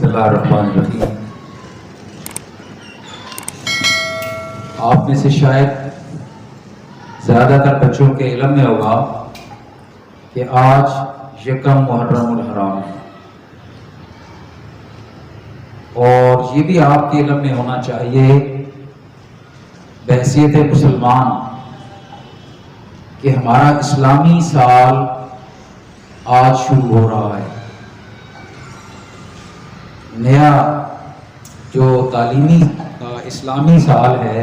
بسم اللہ الرحمن الرحیم۔ آپ میں سے شاید زیادہ تر بچوں کے علم میں ہوگا کہ آج یکم محرم الحرام ہے، اور یہ بھی آپ کے علم میں ہونا چاہیے بحیثیت مسلمان کہ ہمارا اسلامی سال آج شروع ہو رہا ہے۔ نیا جو تعلیمی اسلامی سال ہے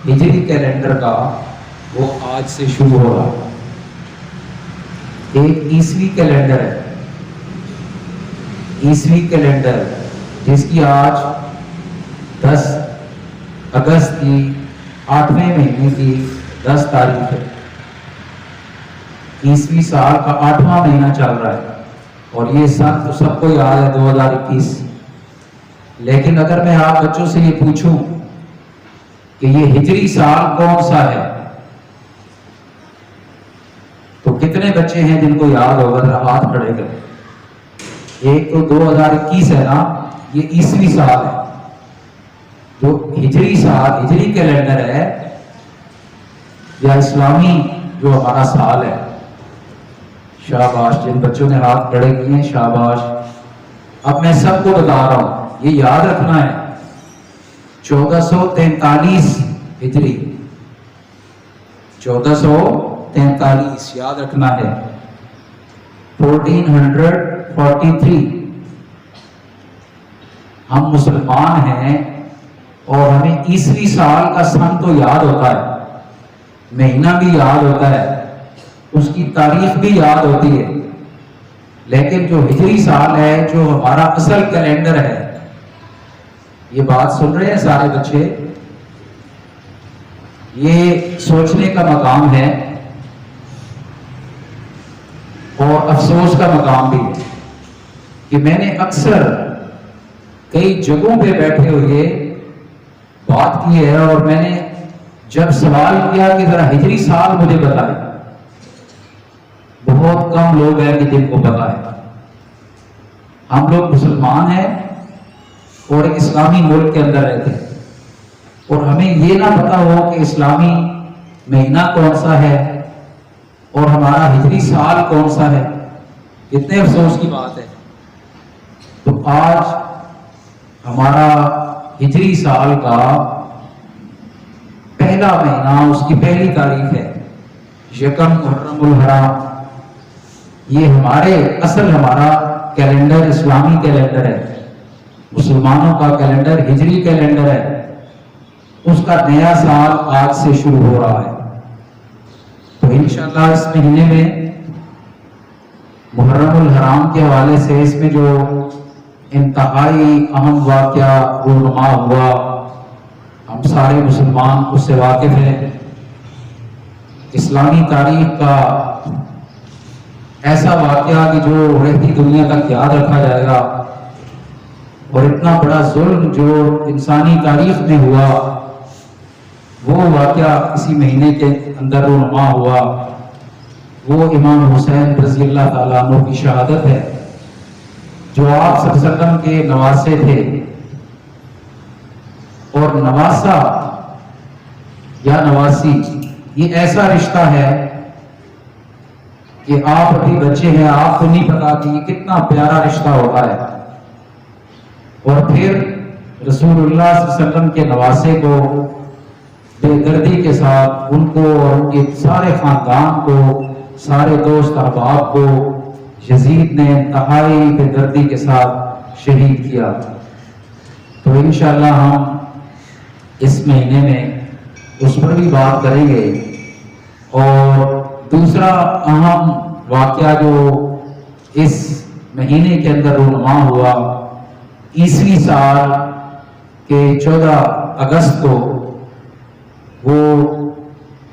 ہجری کیلنڈر کا، وہ آج سے شروع ہو رہا ہے۔ ایک عیسوی کیلنڈر ہے، عیسوی کیلنڈر جس کی آج 10 اگست کی 8ویں مہینے کی 10 تاریخ ہے۔ عیسوی سال کا 8واں مہینہ چل رہا ہے، اور یہ سال تو سب کو یاد ہے 2021۔ لیکن اگر میں آپ بچوں سے یہ پوچھوں کہ یہ ہجری سال کون سا ہے، تو کتنے بچے ہیں جن کو یاد ہوگا؟ ذرا ہاتھ کھڑے کریں۔ ایک تو 2021 ہے نا، یہ عیسوی سال ہے۔ جو ہجری سال، ہجری کیلنڈر ہے یا اسلامی جو ہمارا سال ہے۔ شاباش، جن بچوں نے ہاتھ کھڑے کیے ہیں شاباش۔ اب میں سب کو بتا رہا ہوں، یہ یاد رکھنا ہے، 1443 ہجری، 1443 یاد رکھنا ہے۔ 1443 ہم مسلمان ہیں، اور ہمیں عیسوی سال کا سن تو یاد ہوتا ہے، مہینہ بھی یاد ہوتا ہے، اس کی تاریخ بھی یاد ہوتی ہے، لیکن جو ہجری سال ہے، جو ہمارا اصل کیلنڈر ہے، یہ بات سن رہے ہیں سارے بچے؟ یہ سوچنے کا مقام ہے اور افسوس کا مقام بھی ہے کہ میں نے اکثر کئی جگہوں پہ بیٹھے ہوئے بات کی ہے، اور میں نے جب سوال کیا کہ ذرا ہجری سال مجھے بتائیں، بہت کم لوگ ہیں کہ جن کو پتا ہے۔ ہم لوگ مسلمان ہیں اور ایک اسلامی ملک کے اندر رہتے ہیں، اور ہمیں یہ نہ پتا ہو کہ اسلامی مہینہ کون سا ہے اور ہمارا ہجری سال کون سا ہے، کتنے افسوس کی بات ہے۔ تو آج ہمارا ہجری سال کا پہلا مہینہ، اس کی پہلی تاریخ ہے یکم محرم الحرام۔ یہ ہمارا کیلنڈر اسلامی کیلنڈر ہے، مسلمانوں کا کیلنڈر ہجری کیلنڈر ہے، اس کا نیا سال آج سے شروع ہو رہا ہے۔ تو انشاءاللہ اس مہینے میں محرم الحرام کے حوالے سے اس میں جو انتہائی اہم واقعہ رونما ہوا، ہم سارے مسلمان اس سے واقف ہیں۔ اسلامی تاریخ کا ایسا واقعہ کہ جو رہتی دنیا تک یاد رکھا جائے گا، اور اتنا بڑا ظلم جو انسانی تاریخ میں ہوا، وہ واقعہ اسی مہینے کے اندر رونما ہوا۔ وہ امام حسین رضی اللہ تعالیٰ عنہ کی شہادت ہے، جو آپ صلی اللہ علیہ وسلم کے نواسے تھے، اور نواسا یا نواسی یہ ایسا رشتہ ہے کہ آپ ابھی بچے ہیں، آپ کو نہیں پتا کہ یہ کتنا پیارا رشتہ ہوتا ہے، اور پھر رسول اللہ صلی اللہ علیہ وسلم کے نواسے کو بے دردی کے ساتھ، ان کو اور ان کے سارے خاندان کو، سارے دوست احباب کو یزید نے انتہائی بے دردی کے ساتھ شہید کیا۔ تو انشاءاللہ ہم اس مہینے میں اس پر بھی بات کریں گے۔ اور دوسرا اہم واقعہ جو اس مہینے کے اندر رونما ہوا، عیسوی سال کے 14 اگست کو، وہ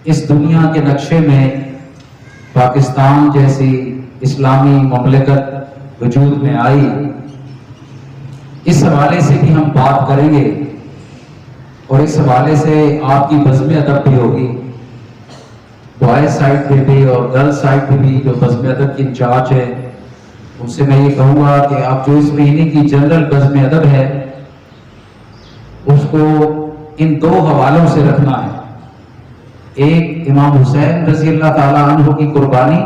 اس دنیا کے نقشے میں پاکستان جیسی اسلامی مملکت وجود میں آئی۔ اس حوالے سے بھی ہم بات کریں گے، اور اس حوالے سے آپ کی بزم ادب بھی ہوگی، بوائز سائڈ پہ بھی اور گرل سائڈ پہ بھی جو بزم ادب کی انچارج ہے ان سے میں یہ کہوں گا کہ آپ جو اس مہینے کی جنرل بزم ادب ہے اس کو ان دو حوالوں سے رکھنا ہے. ایک امام حسین رضی اللہ تعالیٰ عنہ کی قربانی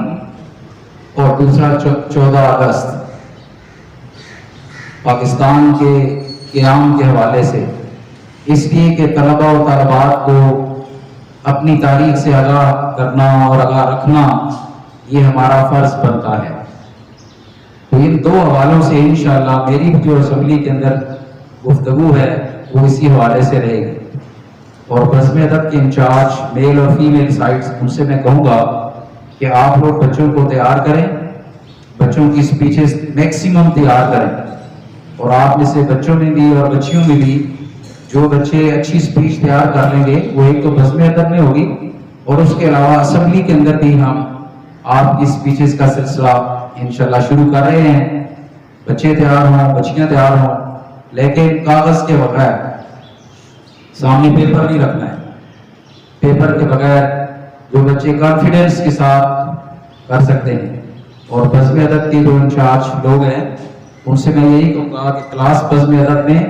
اور دوسرا 14 اگست پاکستان کے قیام کے حوالے سے، اس لیے کہ طلبہ و طالبات کو اپنی تاریخ سے آگاہ کرنا اور آگاہ رکھنا یہ ہمارا فرض بنتا ہے. تو ان دو حوالوں سے انشاءاللہ میری جو اسمبلی کے اندر گفتگو ہے وہ اسی حوالے سے رہے گی. اور بزم ادب کے انچارج میل اور فیمیل سائٹس، ان سے میں کہوں گا کہ آپ لوگ بچوں کو تیار کریں، بچوں کی سپیچز میکسیمم تیار کریں. اور آپ میں سے بچوں میں بھی اور بچیوں میں بھی جو بچے اچھی سپیچ تیار کر لیں گے وہ ایک تو بزم ادب میں ہوگی، اور اس کے علاوہ اسمبلی کے اندر بھی ہم آپ کی سپیچز کا سلسلہ انشاءاللہ شروع کر رہے ہیں. بچے تیار ہوں، بچیاں تیار ہوں، لیکن کاغذ کے بغیر سامنے پیپر نہیں رکھنا ہے. پیپر کے بغیر جو بچے کانفیڈنس کے ساتھ کر سکتے ہیں. اور بزم ادب کے جو انچارج لوگ ہیں ان سے میں یہی کہوں گا کہ کلاس بزم ادب میں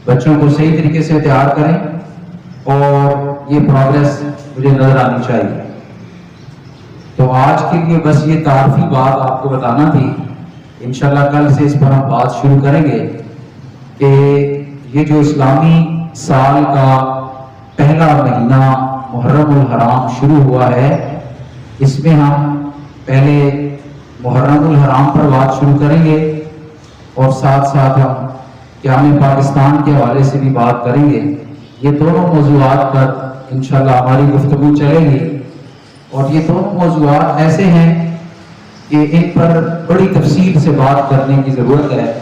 بچوں کو صحیح طریقے سے تیار کریں، اور یہ پروگریس مجھے نظر آنی چاہیے. تو آج کے لیے بس یہ تعارفی بات آپ کو بتانا تھی. انشاءاللہ کل سے اس پر ہم بات شروع کریں گے کہ یہ جو اسلامی سال کا پہلا مہینہ محرم الحرام شروع ہوا ہے، اس میں ہم پہلے محرم الحرام پر بات شروع کریں گے، اور ساتھ ساتھ ہم قیام پاکستان کے حوالے سے بھی بات کریں گے. یہ دونوں موضوعات پر انشاءاللہ ہماری گفتگو چلے گی. اور یہ دونوں موضوعات ایسے ہیں کہ ان پر بڑی تفصیل سے بات کرنے کی ضرورت ہے.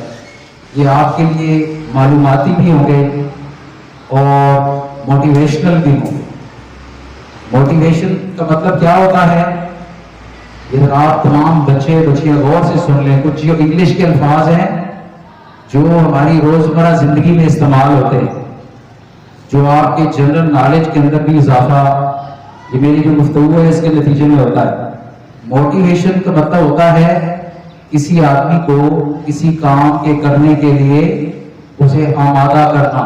یہ آپ کے لیے معلوماتی بھی ہوں گے اور موٹیویشنل بھی ہوں گے. موٹیویشن کا مطلب کیا ہوتا ہے؟ یہ آپ تمام بچے بچیاں غور سے سن لیں. کچھ جو انگلش کے الفاظ ہیں جو ہماری روزمرہ زندگی میں استعمال ہوتے ہیں، جو آپ کے جنرل نالج کے اندر بھی اضافہ، یہ میری جو گفتگو ہے اس کے نتیجے میں ہوتا ہے. موٹیویشن کا مطلب ہوتا ہے کسی آدمی کو کسی کام کے کرنے کے لیے اسے آمادہ کرنا،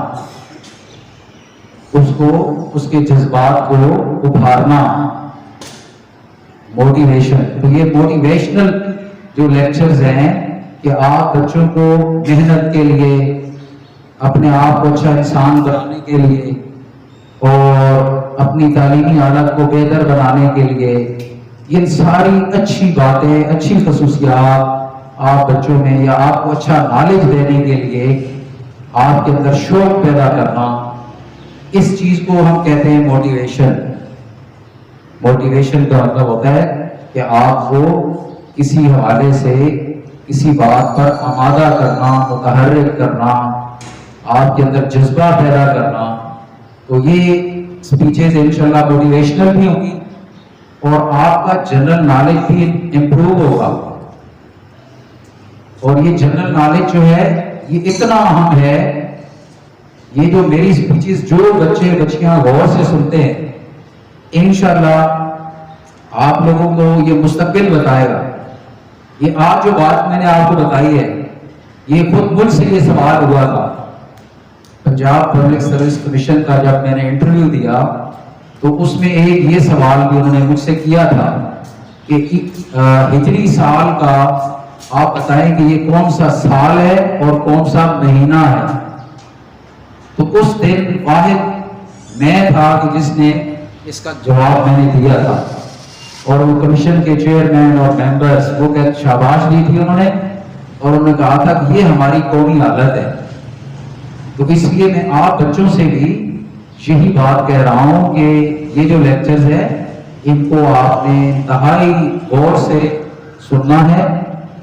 اس کو اس کے جذبات کو ابھارنا. موٹیویشن. تو یہ موٹیویشنل جو لیکچرز ہیں کہ آپ بچوں کو محنت کے لیے، اپنے آپ کو اچھا انسان بنانے کے لیے اور اپنی تعلیمی حالت کو بہتر بنانے کے لیے یہ ساری اچھی باتیں، اچھی خصوصیات آپ بچوں میں، یا آپ کو اچھا نالج دینے کے لیے آپ کے اندر شوق پیدا کرنا، اس چیز کو ہم کہتے ہیں موٹیویشن. موٹیویشن کا مطلب ہوتا ہے کہ آپ کو کسی حوالے سے کسی بات پر آمادہ کرنا، متحرک کرنا، آپ کے اندر جذبہ پیدا کرنا. تو یہ سپیچز انشاءاللہ موٹیویشنل بھی ہوں گی، اور آپ کا جنرل نالج بھی امپروو ہوگا. اور یہ جنرل نالج جو ہے یہ اتنا اہم ہے، یہ جو میری سپیچز جو بچے بچیاں غور سے سنتے ہیں انشاءاللہ آپ لوگوں کو یہ مستقبل بتائے گا. یہ آج جو بات میں نے آپ کو بتائی ہے یہ خود مجھ سے یہ سوال ہوا تھا. پنجاب پبلک سروس کمیشن کا جب میں نے انٹرویو دیا تو اس میں ایک یہ سوال بھی انہوں نے مجھ سے کیا تھا کہ ہجری سال کا آپ بتائیں کہ یہ کون سا سال ہے اور کون سا مہینہ ہے. تو اس دن واحد میں تھا کہ جس نے اس کا جواب میں نے دیا تھا، اور وہ کمیشن کے چیئرمین اور ممبرز وہ کہ شاباش دی تھی انہوں نے، اور انہوں نے کہا تھا کہ یہ ہماری قومی حالت ہے. تو اس لیے میں آپ بچوں سے بھی یہی بات کہہ رہا ہوں کہ یہ جو لیکچرز ہیں ان کو آپ نے انتہائی غور سے سننا ہے،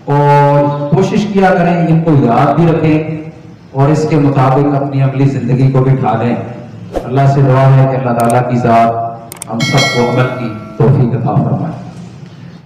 اور کوشش کیا کریں ان کو یاد بھی رکھیں، اور اس کے مطابق اپنی عملی زندگی کو بھی ڈھالیں. اللہ سے دعا ہے کہ اللہ تعالیٰ کی ذات ہم سب کو عمل کی توفیق عطا فرمائے.